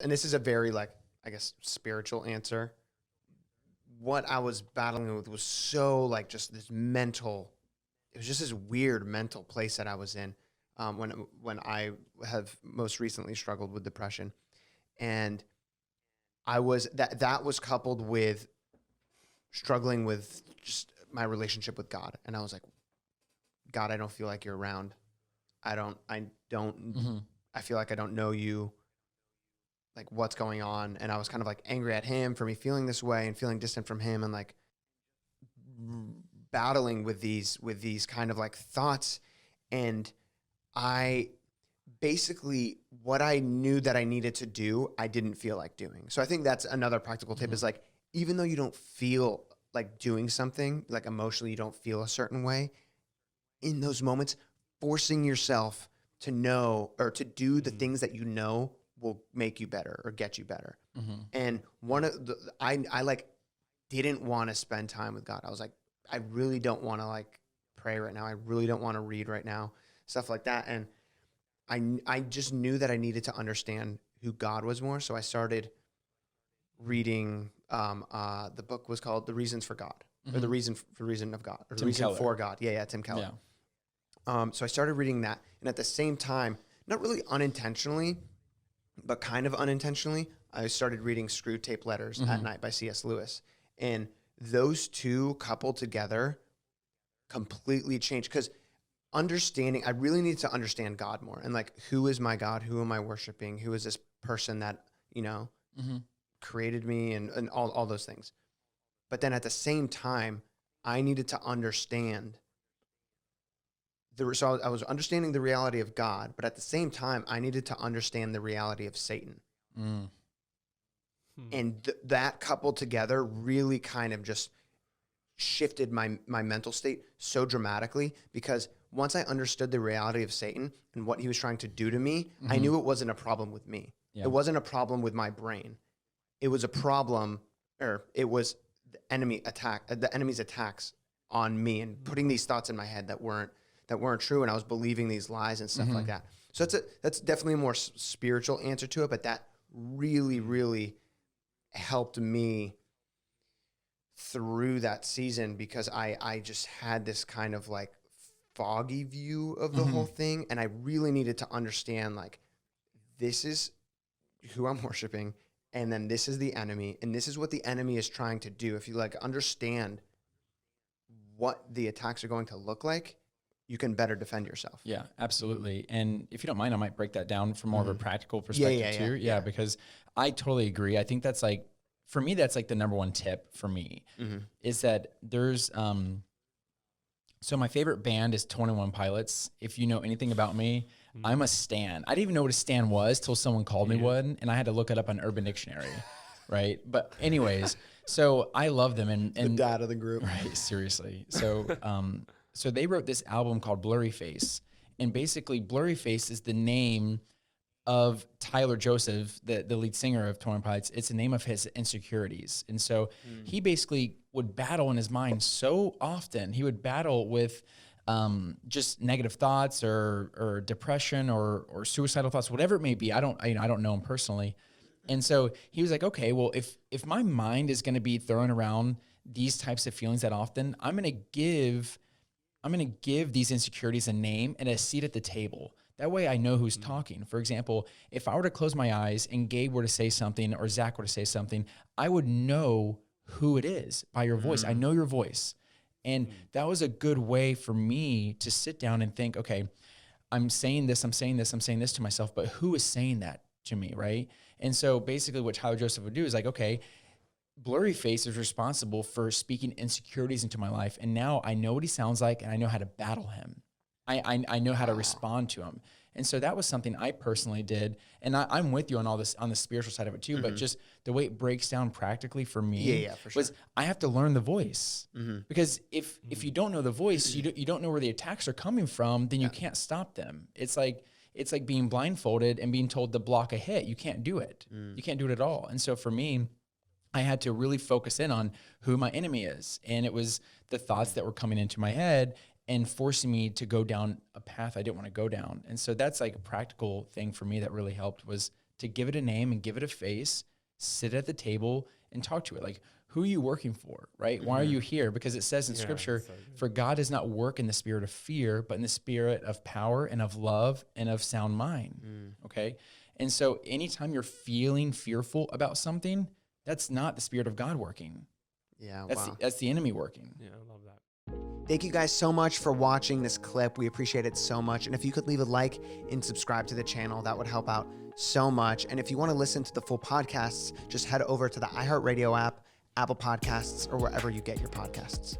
and this is a very like, I guess, spiritual answer. What I was battling with was so like just this mental, it was just this weird mental place that I was in when I have most recently struggled with depression. And that was coupled with struggling with just my relationship with God. And I was like, God, I don't feel like you're around. I feel like I don't know you. Like, what's going on? And I was kind of like angry at him for me feeling this way and feeling distant from him, and like battling with these kind of like thoughts. And I basically, what I knew that I needed to do, I didn't feel like doing. So I think that's another practical tip is like, even though you don't feel like doing something, like emotionally you don't feel a certain way, in those moments, forcing yourself to know or to do the things that you know will make you better or get you better. And one of the, I like didn't want to spend time with God. I was like, I really don't want to like pray right now. I really don't want to read right now, stuff like that. And I just knew that I needed to understand who God was more. So I started reading, the book was called The Reasons for God, or The Reason of God, or The Reason for God. Yeah, Tim Keller. Yeah. So I started reading that. And at the same time, not really unintentionally, but kind of unintentionally, I started reading Screw Tape Letters at Night by C.S. Lewis. And those two coupled together completely changed, because I really need to understand God more. And like, who is my God? Who am I worshiping? Who is this person that, created me, and all those things. But then at the same time, I needed to understand so I was understanding the reality of God, but at the same time, I needed to understand the reality of Satan. And that coupled together really kind of just shifted my mental state so dramatically, because once I understood the reality of Satan and what he was trying to do to me, I knew it wasn't a problem with me. Yeah. It wasn't a problem with my brain. It was a problem, or it was the enemy's attacks on me and putting these thoughts in my head that weren't true, and I was believing these lies and stuff like that. So that's definitely a more spiritual answer to it, but that really, really helped me through that season, because I just had this kind of like foggy view of the whole thing, and I really needed to understand, like, this is who I'm worshiping, and then this is the enemy, and this is what the enemy is trying to do. If you like understand what the attacks are going to look like, you can better defend yourself. Yeah, absolutely. And if you don't mind, I might break that down from more of a practical perspective too. Yeah, because I totally agree. I think that's like, for me, that's like the number one tip for me is that there's, so my favorite band is 21 Pilots. If you know anything about me, I'm a stan. I didn't even know what a stan was till someone called me one, and I had to look it up on Urban Dictionary, right? But anyways, so I love them. And the dad of the group. Right, seriously. So, so they wrote this album called Blurry Face, and basically Blurry Face is the name of Tyler Joseph, the lead singer of 21 Pilots. It's the name of his insecurities. And so he basically would battle in his mind so often. He would battle with just negative thoughts or depression or suicidal thoughts, whatever it may be. I don't know him personally. And so he was like, okay, well, if my mind is going to be throwing around these types of feelings that often, I'm going to give these insecurities a name and a seat at the table. That way I know who's talking. For example, if I were to close my eyes and Gabe were to say something or Zach were to say something, I would know who it is by your voice. I know your voice. And that was a good way for me to sit down and think, okay, I'm saying this to myself, but who is saying that to me, right? And so basically what Tyler Joseph would do is like, okay, Blurry Face is responsible for speaking insecurities into my life. And now I know what he sounds like, and I know how to battle him. I know how to respond to him. And so that was something I personally did. And I'm with you on all this, on the spiritual side of it too, but just the way it breaks down practically for me for sure. was I have to learn the voice. Because if you don't know the voice, you don't know where the attacks are coming from, then you can't stop them. It's like being blindfolded and being told to block a hit. You can't do it. You can't do it at all. And so for me, I had to really focus in on who my enemy is. And it was the thoughts that were coming into my head and forcing me to go down a path I didn't want to go down. And so that's like a practical thing for me that really helped, was to give it a name and give it a face, sit at the table and talk to it. Like, who are you working for, right? Why are you here? Because it says in scripture, for God does not work in the spirit of fear, but in the spirit of power and of love and of sound mind. Okay. And so anytime you're feeling fearful about something, that's not the spirit of God working. Yeah. That's the enemy working. Yeah, I love that. Thank you guys so much for watching this clip. We appreciate it so much. And if you could leave a like and subscribe to the channel, that would help out so much. And if you want to listen to the full podcasts, just head over to the iHeartRadio app, Apple Podcasts, or wherever you get your podcasts.